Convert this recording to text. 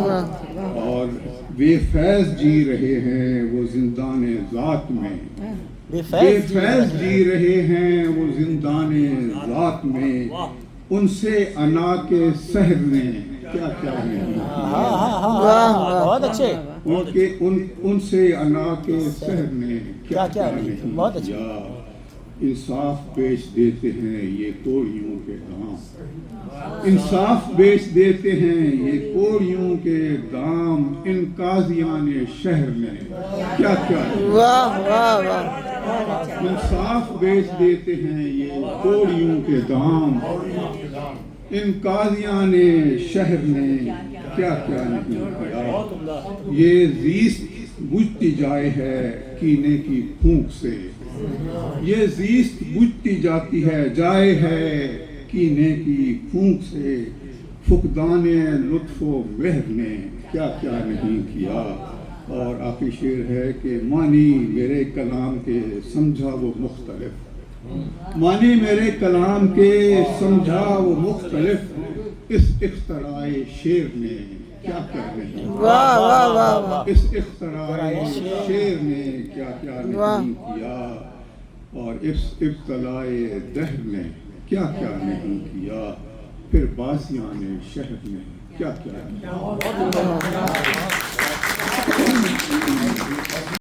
اور بے فیض جی رہے ہیں وہ زندان ذات میں، بے فیض جی رہے ہیں وہ زندان ذات میں، ان سے انا کے سحر نے کیا کیا نہیں بہت اچھے، ان سے انا کے سحر نے کیا کیا نہیں کیا۔ انصاف بیچ دیتے ہیں یہ کوڑیوں کے دام، انصاف بیچ دیتے ہیں یہ کوڑیوں کے دام، ان قاضیان شہر نے کیا کیا انصاف بیچ دیتے ہیں یہ کوڑیوں کے دام، ان قاضیان شہر نے کیا کیا نہیں کیا۔ یہ زیست بجھتی جائے ہے کینے کی پھونک سے، یہ زیست بجھتی جاتی ہے جائے ہے کینے کی پھونک سے، فقدان لطف و مہر نے کیا کیا نہیں کیا۔ اور آخری شعر ہے کہ معنی میرے کلام کے سمجھا وہ مختلف، معنی میرے کلام کے سمجھا وہ مختلف، اس اختراع شعر نے کیا کیا نہیں کیا، اس اختراع شعر نے کیا کیا نہیں کیا، اور اس ابتلاء دہر نے کیا کیا نہیں کیا، پھر بازیان شہر نے کیا کیا نہیں کیا۔